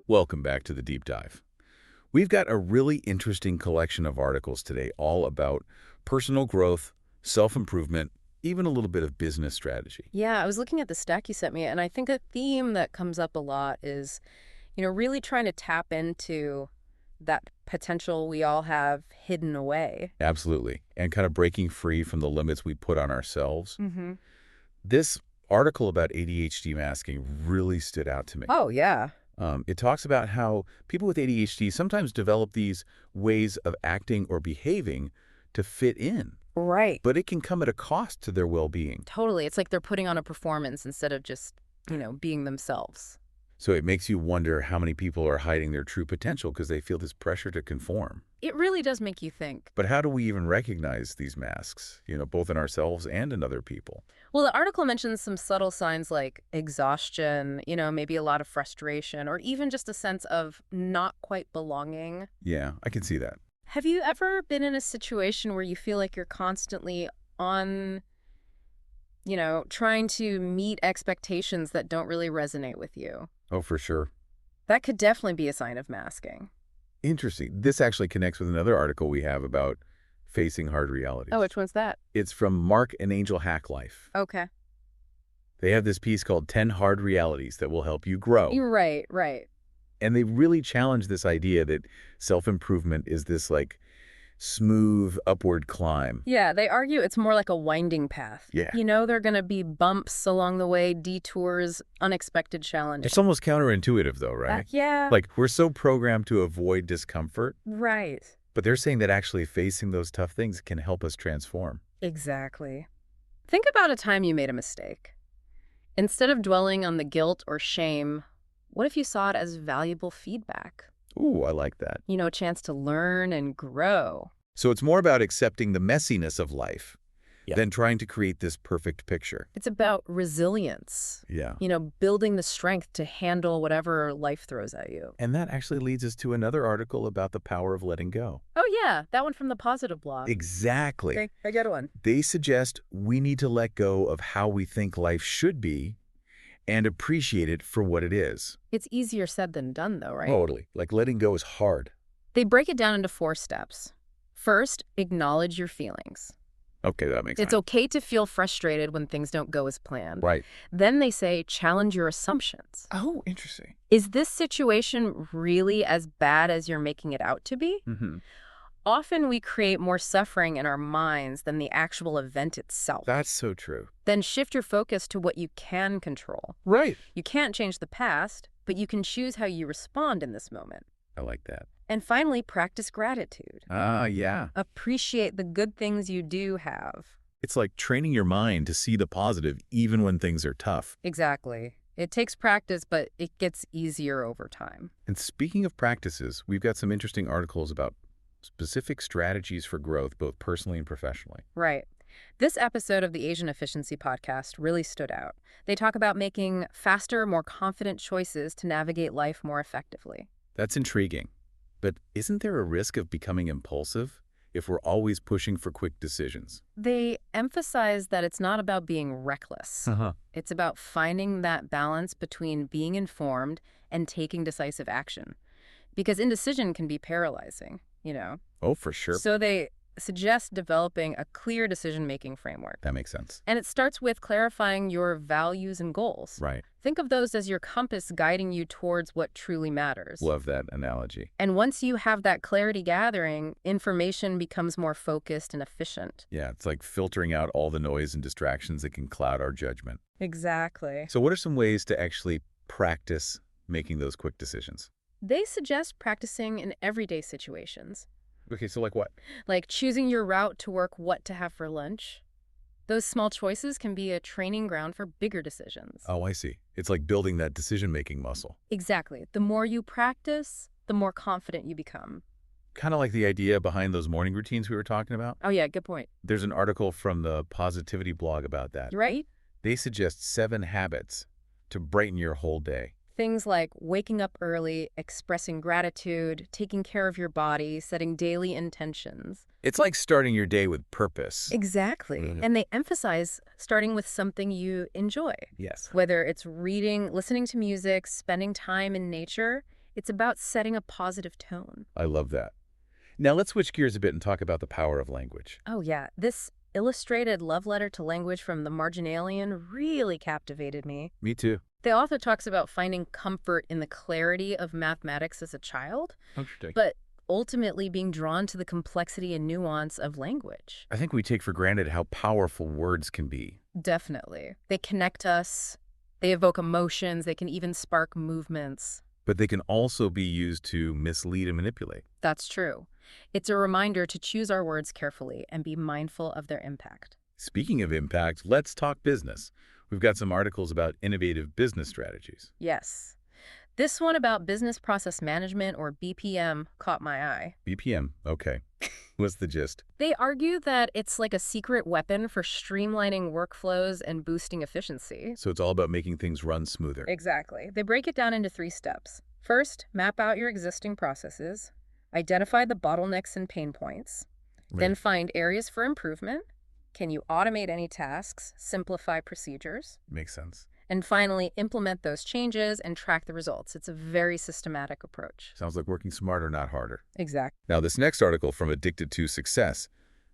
Welcome back to the deep dive. We've got a really interesting collection of articles today, all about personal growth, self-improvement, even a little bit of business strategy. Yeah, I was looking at the stack you sent me, and I think a theme that comes up a lot is, really trying to tap into that potential we all have hidden away. Absolutely. And kind of breaking free from the limits we put on ourselves. Mm-hmm. This article about ADHD masking really stood out to me. Oh, yeah. It talks about how people with ADHD sometimes develop these ways of acting or behaving to fit in, Right. but it can come at a cost to their well-being. Totally. It's like they're putting on a performance instead of just, being themselves. So it makes you wonder how many people are hiding their true potential because they feel this pressure to conform. It really does make you think. But how do we even recognize these masks, both in ourselves and in other people? Well, the article mentions some subtle signs like exhaustion, maybe a lot of frustration, or even just a sense of not quite belonging. Yeah, I can see that. Have you ever been in a situation where you feel like you're constantly on, trying to meet expectations that don't really resonate with you? Oh, for sure. That could definitely be a sign of masking. Interesting. This actually connects with another article we have about facing hard realities. Oh, which one's that? It's from Mark and Angel Hack Life. Okay. They have this piece called 10 Hard Realities That Will Help You Grow. You're right, right. And they really challenge this idea that self-improvement is this smooth upward climb. Yeah, they argue it's more like a winding path. Yeah. There are going to be bumps along the way, detours, unexpected challenges. It's almost counterintuitive though, right? Yeah. Like we're so programmed to avoid discomfort, Right. but they're saying that actually facing those tough things can help us transform. Exactly. Think about a time you made a mistake. Instead of dwelling on the guilt or shame, what if you saw it as valuable feedback? Ooh, I like that. A chance to learn and grow. So it's more about accepting the messiness of life Yeah. than trying to create this perfect picture. It's about resilience, Yeah. building the strength to handle whatever life throws at you. And that actually leads us to another article about the power of letting go. Oh, yeah, that one from the Positive blog. Exactly. Okay, I get one. They suggest we need to let go of how we think life should be and appreciate it for what it is. It's easier said than done, though, right? Totally. Like letting go is hard. They break it down into 4 steps. First, acknowledge your feelings. Okay, that makes sense. It's okay to feel frustrated when things don't go as planned. Right. Then they say, challenge your assumptions. Oh, interesting. Is this situation really as bad as you're making it out to be? Mm-hmm. Often we create more suffering in our minds than the actual event itself. That's so true. Then shift your focus to what you can control. Right. You can't change the past, but you can choose how you respond in this moment. I like that. And finally, practice gratitude. Yeah. Appreciate the good things you do have. It's like training your mind to see the positive even when things are tough. Exactly. It takes practice, but it gets easier over time. And speaking of practices, we've got some interesting articles about specific strategies for growth, both personally and professionally. Right. This episode of the Asian Efficiency Podcast really stood out. They talk about making faster, more confident choices to navigate life more effectively. That's intriguing. But isn't there a risk of becoming impulsive if we're always pushing for quick decisions? They emphasize that it's not about being reckless. It's about finding that balance between being informed and taking decisive action. Because indecision can be paralyzing, Oh, for sure. So they suggest developing a clear decision-making framework. That makes sense. And it starts with clarifying your values and goals. Right. Think of those as your compass guiding you towards what truly matters. Love that analogy. And once you have that clarity gathering, information becomes more focused and efficient. Yeah, it's like filtering out all the noise and distractions that can cloud our judgment. Exactly. So what are some ways to actually practice making those quick decisions? They suggest practicing in everyday situations, Okay, so like what? like choosing your route to work, what to have for lunch. Those small choices can be a training ground for bigger decisions. Oh, I see. It's like building that decision-making muscle. Exactly. The more you practice, the more confident you become. Kind of like the idea behind those morning routines we were talking about. Oh, yeah, good point. There's an article from the Positivity blog about that. Right? They suggest 7 habits to brighten your whole day. Things like waking up early, expressing gratitude, taking care of your body, setting daily intentions. It's like starting your day with purpose. Exactly. Mhm. And they emphasize starting with something you enjoy. Yes. Whether it's reading, listening to music, spending time in nature, It's about setting a positive tone. I love that. Now let's switch gears a bit and talk about the power of language. Oh, yeah. This illustrated love letter to language from the Marginalian really captivated me. Me too. The author talks about finding comfort in the clarity of mathematics as a child, Interesting. but ultimately being drawn to the complexity and nuance of language. I think we take for granted how powerful words can be. Definitely. They connect us, they evoke emotions, they can even spark movements. But they can also be used to mislead and manipulate. That's true. It's a reminder to choose our words carefully and be mindful of their impact. Speaking of impact, let's talk business. We've got some articles about innovative business strategies. Yes. This one about business process management, or BPM, caught my eye. BPM, okay. What's the gist? They argue that it's like a secret weapon for streamlining workflows and boosting efficiency. So it's all about making things run smoother. Exactly. They break it down into 3 steps. First, map out your existing processes, identify the bottlenecks and pain points, then Right. find areas for improvement. Can you automate any tasks, simplify procedures? Makes sense. And finally, implement those changes and track the results. It's a very systematic approach. Sounds like working smarter, not harder. Exactly. Now, this next article from Addicted to Success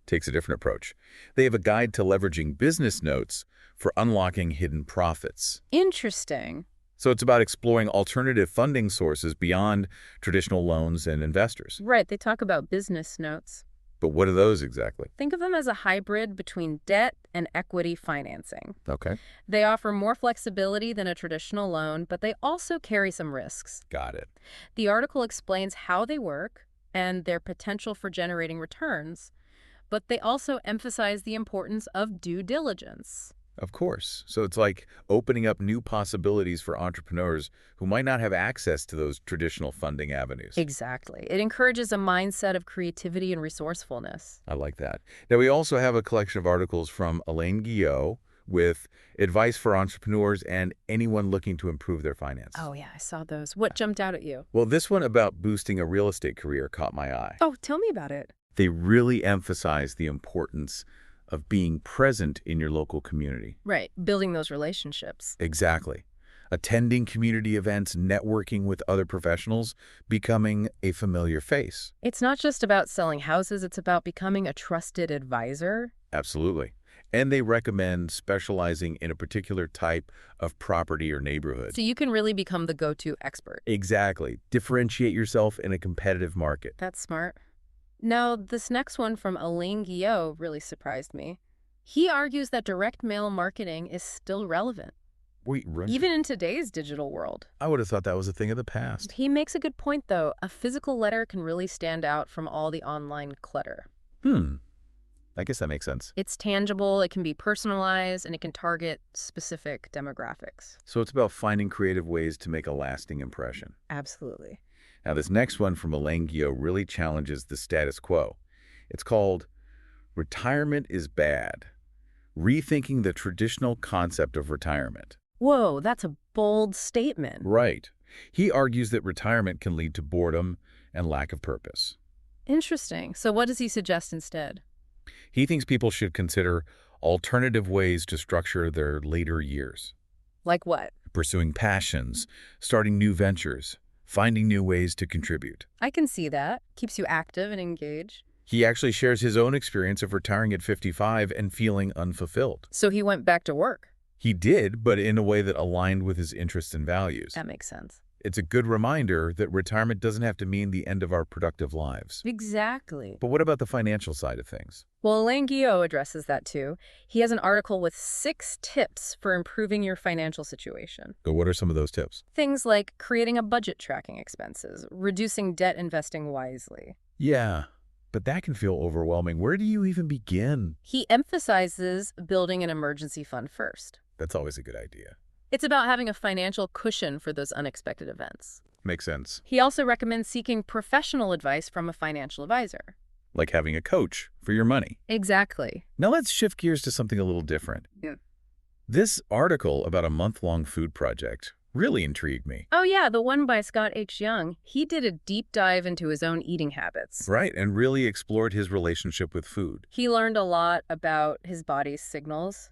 takes a different approach. They have a guide to leveraging business notes for unlocking hidden profits. Interesting. So it's about exploring alternative funding sources beyond traditional loans and investors. Right, they talk about business notes. But what are those exactly? Think of them as a hybrid between debt and equity financing. Okay. They offer more flexibility than a traditional loan, but they also carry some risks. Got it. The article explains how they work and their potential for generating returns, but they also emphasize the importance of due diligence. Of course. So it's like opening up new possibilities for entrepreneurs who might not have access to those traditional funding avenues. Exactly. It encourages a mindset of creativity and resourcefulness. I like that. Now, we also have a collection of articles from Elaine Guillot with advice for entrepreneurs and anyone looking to improve their finances. Oh, yeah, I saw those. What jumped out at you? Well, this one about boosting a real estate career caught my eye. Oh, tell me about it. They really emphasize the importance of being present in your local community. Right, building those relationships. Exactly. Attending community events, networking with other professionals, becoming a familiar face. It's not just about selling houses, it's about becoming a trusted advisor. Absolutely. And they recommend specializing in a particular type of property or neighborhood. So you can really become the go-to expert. Exactly. Differentiate yourself in a competitive market. That's smart. Now, this next one from Elaine Guillot really surprised me. He argues that direct mail marketing is still relevant, Wait, really? even in today's digital world. I would have thought that was a thing of the past. He makes a good point, though. A physical letter can really stand out from all the online clutter. I guess that makes sense. It's tangible, it can be personalized, and it can target specific demographics. So it's about finding creative ways to make a lasting impression. Absolutely. Now, this next one from Elaine Guillot really challenges the status quo. It's called Retirement is Bad, Rethinking the Traditional Concept of Retirement. Whoa, that's a bold statement. Right. He argues that retirement can lead to boredom and lack of purpose. Interesting. So what does he suggest instead? He thinks people should consider alternative ways to structure their later years, Like what? pursuing passions, starting new ventures, finding new ways to contribute. I can see that. Keeps you active and engaged. He actually shares his own experience of retiring at 55 and feeling unfulfilled. So he went back to work. He did, but in a way that aligned with his interests and values. That makes sense. It's a good reminder that retirement doesn't have to mean the end of our productive lives. Exactly. But what about the financial side of things? Well, Elaine Guillot addresses that too. He has an article with 6 tips for improving your financial situation. So what are some of those tips? Things like creating a budget tracking expenses, reducing debt, investing wisely. Yeah, but that can feel overwhelming. Where do you even begin? He emphasizes building an emergency fund first. That's always a good idea. It's about having a financial cushion for those unexpected events. Makes sense. He also recommends seeking professional advice from a financial advisor. Like having a coach for your money. Exactly. Now let's shift gears to something a little different. Yeah. This article about a month-long food project really intrigued me. Oh yeah, the one by Scott H. Young. He did a deep dive into his own eating habits. Right, and really explored his relationship with food. He learned a lot about his body's signals,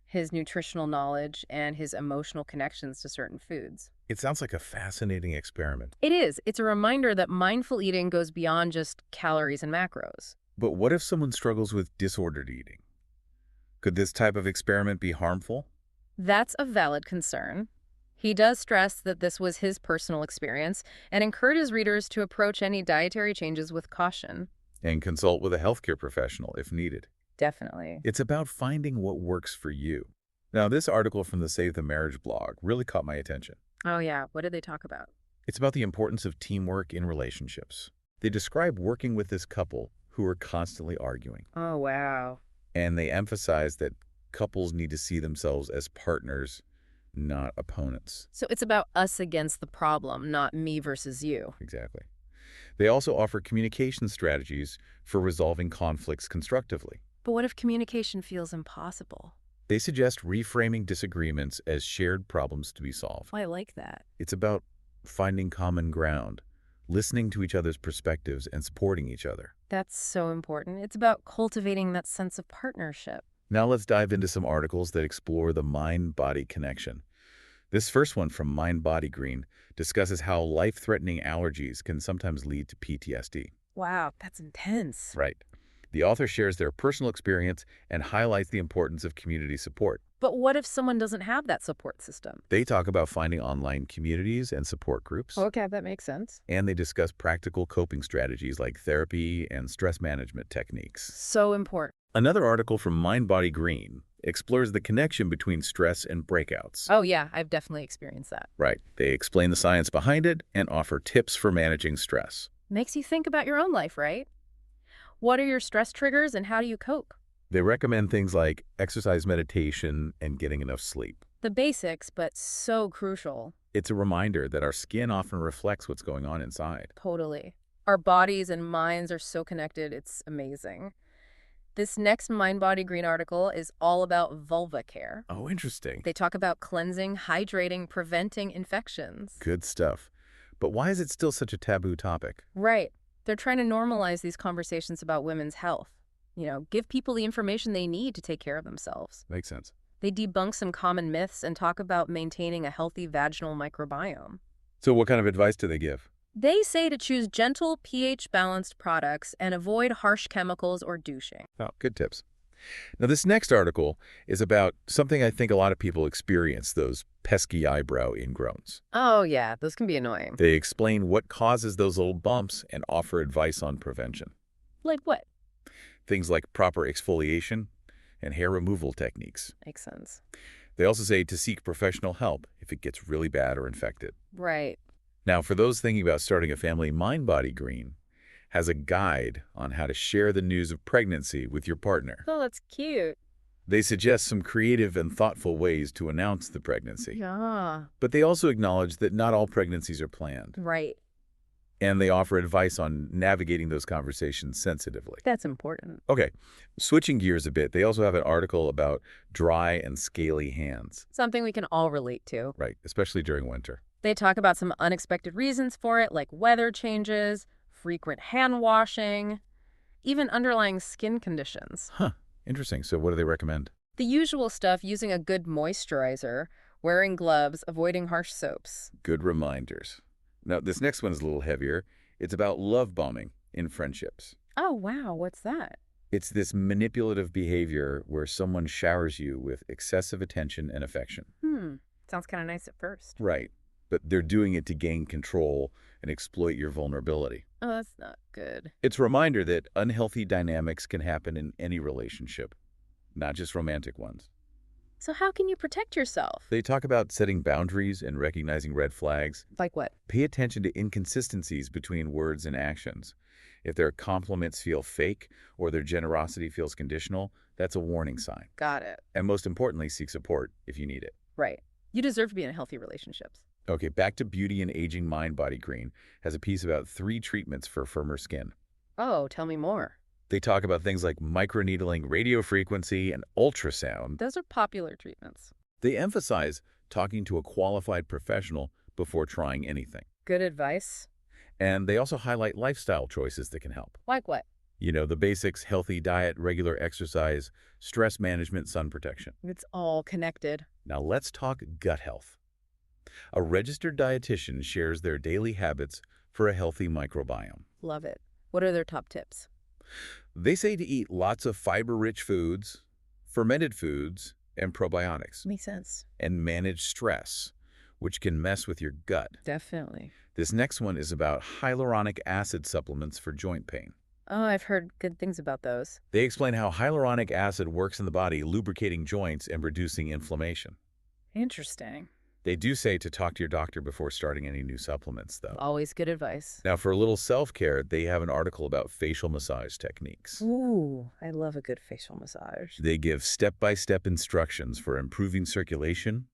his nutritional knowledge, and his emotional connections to certain foods. It sounds like a fascinating experiment. It is. It's a reminder that mindful eating goes beyond just calories and macros. But what if someone struggles with disordered eating? Could this type of experiment be harmful? That's a valid concern. He does stress that this was his personal experience and encourages readers to approach any dietary changes with caution. And consult with a healthcare professional if needed. Definitely. It's about finding what works for you. Now, this article from the Save the Marriage blog really caught my attention. Oh, yeah. What did they talk about? It's about the importance of teamwork in relationships. They describe working with this couple who are constantly arguing, Oh, wow. and they emphasize that couples need to see themselves as partners, not opponents. So it's about us against the problem, not me versus you. Exactly. They also offer communication strategies for resolving conflicts constructively. But what if communication feels impossible? They suggest reframing disagreements as shared problems to be solved. I like that. It's about finding common ground, listening to each other's perspectives, and supporting each other. That's so important. It's about cultivating that sense of partnership. Now let's dive into some articles that explore the mind-body connection. This first one from Mind Body Green discusses how life-threatening allergies can sometimes lead to PTSD. Wow, that's intense. Right. The author shares their personal experience and highlights the importance of community support. But what if someone doesn't have that support system? They talk about finding online communities and support groups, Okay, that makes sense. and they discuss practical coping strategies like therapy and stress management techniques. So important. Another article from Mind Body Green explores the connection between stress and breakouts. Oh, yeah, I've definitely experienced that. Right. They explain the science behind it and offer tips for managing stress. Makes you think about your own life, right? What are your stress triggers and how do you cope? They recommend things like exercise, meditation, and getting enough sleep. The basics, but so crucial. It's a reminder that our skin often reflects what's going on inside. Totally. Our bodies and minds are so connected, it's amazing. This next Mind Body Green article is all about vulva care. Oh, interesting. They talk about cleansing, hydrating, preventing infections. Good stuff. But why is it still such a taboo topic? Right. They're trying to normalize these conversations about women's health. Give people the information they need to take care of themselves. Makes sense. They debunk some common myths and talk about maintaining a healthy vaginal microbiome. So what kind of advice do they give? They say to choose gentle, pH-balanced products and avoid harsh chemicals or douching. Oh, good tips. Now, this next article is about something I think a lot of people experience, those pesky eyebrow ingrowns. Oh, yeah, those can be annoying. They explain what causes those little bumps and offer advice on prevention. Like what? Things like proper exfoliation and hair removal techniques. Makes sense. They also say to seek professional help if it gets really bad or infected. Right. Now, for those thinking about starting a family, Mind Body Green has a guide on how to share the news of pregnancy with your partner. Oh, that's cute. They suggest some creative and thoughtful ways to announce the pregnancy. Yeah. But they also acknowledge that not all pregnancies are planned. Right. And they offer advice on navigating those conversations sensitively. That's important. Okay, switching gears a bit, they also have an article about dry and scaly hands. Something we can all relate to. Right, especially during winter. They talk about some unexpected reasons for it, like weather changes, frequent hand washing, even underlying skin conditions. Huh, interesting. So what do they recommend? The usual stuff: using a good moisturizer, wearing gloves, avoiding harsh soaps. Good reminders. Now, this next one is a little heavier. It's about love bombing in friendships. Oh, wow. What's that? It's this manipulative behavior where someone showers you with excessive attention and affection. Sounds kind of nice at first. Right. But they're doing it to gain control and exploit your vulnerability. Oh, that's not good. It's a reminder that unhealthy dynamics can happen in any relationship, not just romantic ones. So how can you protect yourself? They talk about setting boundaries and recognizing red flags. Like what? Pay attention to inconsistencies between words and actions. If their compliments feel fake or their generosity feels conditional, that's a warning sign. Got it. And most importantly, seek support if you need it. Right. You deserve to be in healthy relationships. Okay, back to Beauty and Aging. Mind Body Green has a piece about 3 treatments for firmer skin. Oh, tell me more. They talk about things like microneedling, radiofrequency, and ultrasound. Those are popular treatments. They emphasize talking to a qualified professional before trying anything. Good advice. And they also highlight lifestyle choices that can help. Like what? The basics: healthy diet, regular exercise, stress management, sun protection. It's all connected. Now let's talk gut health. A registered dietitian shares their daily habits for a healthy microbiome. Love it. What are their top tips? They say to eat lots of fiber-rich foods, fermented foods, and probiotics, Makes sense. and manage stress, which can mess with your gut. Definitely. This next one is about hyaluronic acid supplements for joint pain. Oh, I've heard good things about those. They explain how hyaluronic acid works in the body, lubricating joints and reducing inflammation. Interesting. They do say to talk to your doctor before starting any new supplements, though. Always good advice. Now, for a little self-care, they have an article about facial massage techniques. Ooh, I love a good facial massage. They give step-by-step instructions for improving circulation,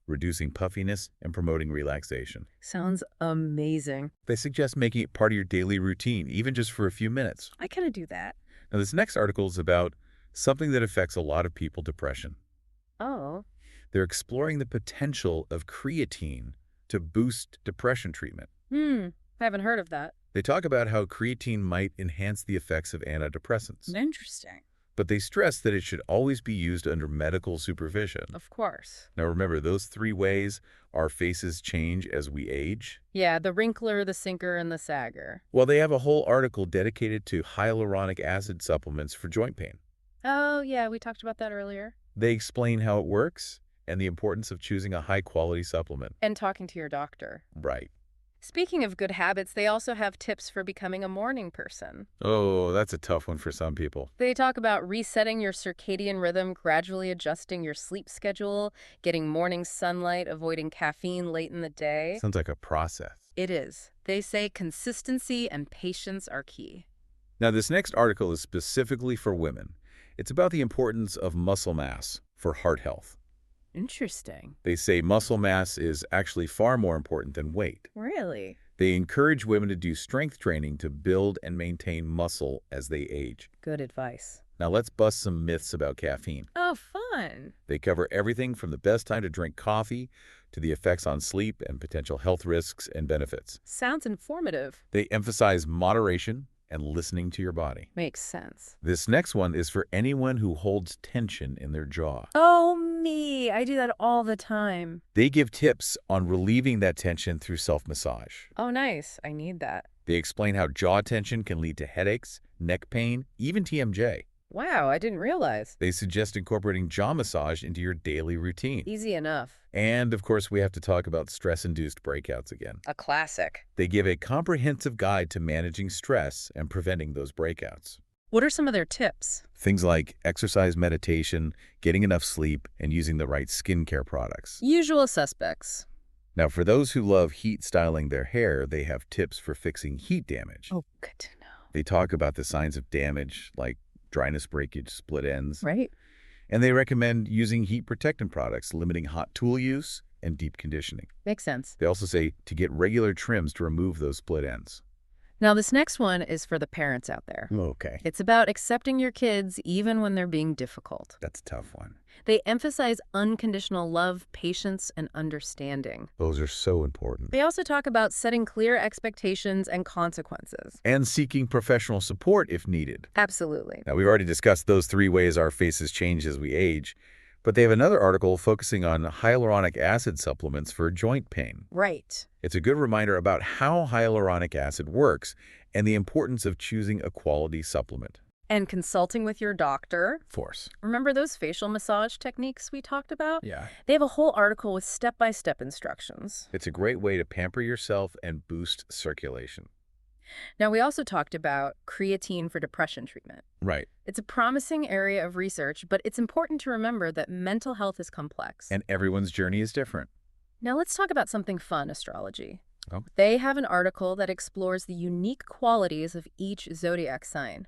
reducing puffiness, and promoting relaxation. Sounds amazing. They suggest making it part of your daily routine, even just for a few minutes. I kind of do that. Now, this next article is about something that affects a lot of people, depression. Oh, They're exploring the potential of creatine to boost depression treatment. I haven't heard of that. They talk about how creatine might enhance the effects of antidepressants, Interesting. but they stress that it should always be used under medical supervision. Of course. Now remember, those three ways our faces change as we age. Yeah, the wrinkler, the sinker, and the sagger. Well, they have a whole article dedicated to hyaluronic acid supplements for joint pain. Oh, yeah, we talked about that earlier. They explain how it works and the importance of choosing a high-quality supplement. And talking to your doctor. Right. Speaking of good habits, they also have tips for becoming a morning person. Oh, that's a tough one for some people. They talk about resetting your circadian rhythm, gradually adjusting your sleep schedule, getting morning sunlight, avoiding caffeine late in the day. Sounds like a process. It is. They say consistency and patience are key. Now, this next article is specifically for women. It's about the importance of muscle mass for heart health. Interesting. They say muscle mass is actually far more important than weight. Really? They encourage women to do strength training to build and maintain muscle as they age. Good advice. Now let's bust some myths about caffeine. Oh, fun. They cover everything from the best time to drink coffee to the effects on sleep and potential health risks and benefits. Sounds informative. They emphasize moderation and listening to your body. Makes sense. This next one is for anyone who holds tension in their jaw. Oh, me. I do that all the time. They give tips on relieving that tension through self-massage. Oh, nice. I need that. They explain how jaw tension can lead to headaches, neck pain, even TMJ. Wow, I didn't realize. They suggest incorporating jaw massage into your daily routine. Easy enough. And, of course, we have to talk about stress-induced breakouts again. A classic. They give a comprehensive guide to managing stress and preventing those breakouts. What are some of their tips? Things like exercise, meditation, getting enough sleep, and using the right skincare products. Usual suspects. Now, for those who love heat styling their hair, they have tips for fixing heat damage. Oh, good to know. They talk about the signs of damage, like dryness, breakage, split ends. Right? And they recommend using heat protectant products, limiting hot tool use, and deep conditioning. Makes sense. They also say to get regular trims to remove those split ends. Now, this next one is for the parents out there. Okay. It's about accepting your kids even when they're being difficult. That's a tough one. They emphasize unconditional love, patience, and understanding. Those are so important. They also talk about setting clear expectations and consequences. And seeking professional support if needed. Absolutely. Now, we've already discussed those three ways our faces change as we age, but they have another article focusing on hyaluronic acid supplements for joint pain. Right. It's a good reminder about how hyaluronic acid works and the importance of choosing a quality supplement. And consulting with your doctor. Force. Remember those facial massage techniques we talked about? Yeah. They have a whole article with step-by-step instructions. It's a great way to pamper yourself and boost circulation. Now, we also talked about creatine for depression treatment. Right. It's a promising area of research, but it's important to remember that mental health is complex. And everyone's journey is different. Now, let's talk about something fun, astrology. Okay. They have an article that explores the unique qualities of each zodiac sign.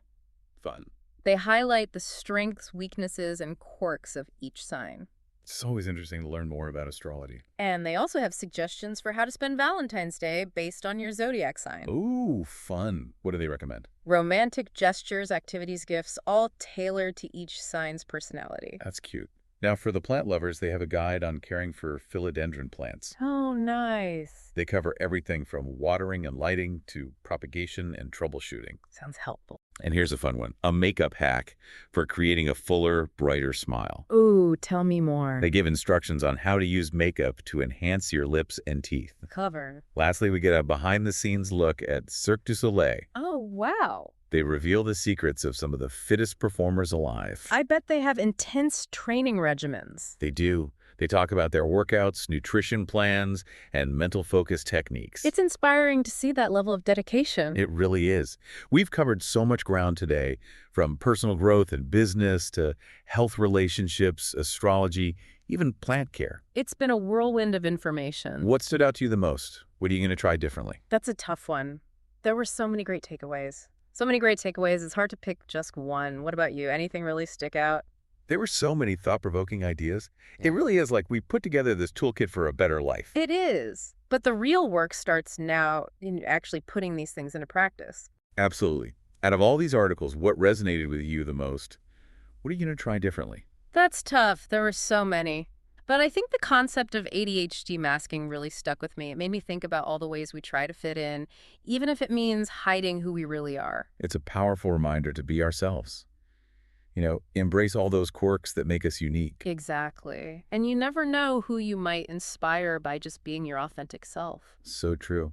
Fun. They highlight the strengths, weaknesses, and quirks of each sign. It's always interesting to learn more about astrology. And they also have suggestions for how to spend Valentine's Day based on your zodiac sign. Ooh, fun. What do they recommend? Romantic gestures, activities, gifts, all tailored to each sign's personality. That's cute. Now, for the plant lovers, they have a guide on caring for philodendron plants. Oh, nice. They cover everything from watering and lighting to propagation and troubleshooting. Sounds helpful. And here's a fun one, a makeup hack for creating a fuller, brighter smile. Ooh, tell me more. They give instructions on how to use makeup to enhance your lips and teeth. Cover. Lastly, we get a behind-the-scenes look at Cirque du Soleil. Oh, wow. They reveal the secrets of some of the fittest performers alive. I bet they have intense training regimens. They do. They talk about their workouts, nutrition plans, and mental focus techniques. It's inspiring to see that level of dedication. It really is. We've covered so much ground today, from personal growth and business to health relationships, astrology, even plant care. It's been a whirlwind of information. What stood out to you the most? What are you going to try differently? That's a tough one. There were so many great takeaways. So many great takeaways, it's hard to pick just one. What about you? Anything really stick out? There were so many thought-provoking ideas. It really is like we put together this toolkit for a better life. It is. But the real work starts now in actually putting these things into practice. Absolutely. Out of all these articles, what resonated with you the most? What are you going to try differently? That's tough. There were so many. But I think the concept of ADHD masking really stuck with me. It made me think about all the ways we try to fit in, even if it means hiding who we really are. It's a powerful reminder to be ourselves. Embrace all those quirks that make us unique. Exactly. And you never know who you might inspire by just being your authentic self. So true.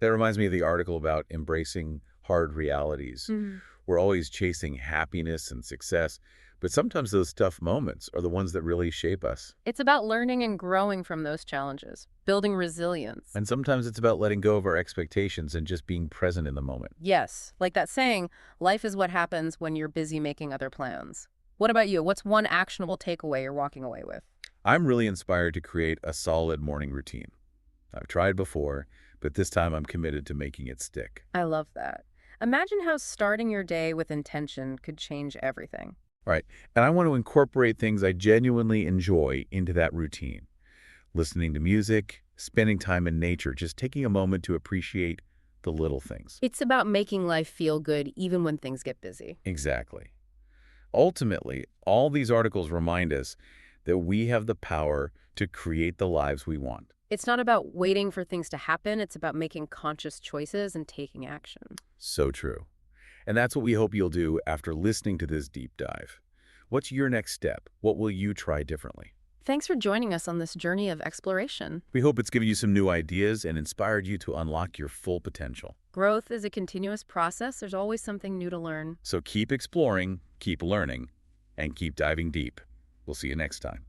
That reminds me of the article about embracing hard realities. Mhm. We're always chasing happiness and success, but sometimes those tough moments are the ones that really shape us. It's about learning and growing from those challenges, building resilience. And sometimes it's about letting go of our expectations and just being present in the moment. Yes, like that saying, life is what happens when you're busy making other plans. What about you? What's one actionable takeaway you're walking away with? I'm really inspired to create a solid morning routine. I've tried before, but this time I'm committed to making it stick. I love that. Imagine how starting your day with intention could change everything. All right, and I want to incorporate things I genuinely enjoy into that routine. Listening to music, spending time in nature, just taking a moment to appreciate the little things. It's about making life feel good even when things get busy. Exactly. Ultimately, all these articles remind us that we have the power to create the lives we want. It's not about waiting for things to happen. It's about making conscious choices and taking action. So true. And that's what we hope you'll do after listening to this deep dive. What's your next step? What will you try differently? Thanks for joining us on this journey of exploration. We hope it's given you some new ideas and inspired you to unlock your full potential. Growth is a continuous process. There's always something new to learn. So keep exploring, keep learning, and keep diving deep. We'll see you next time.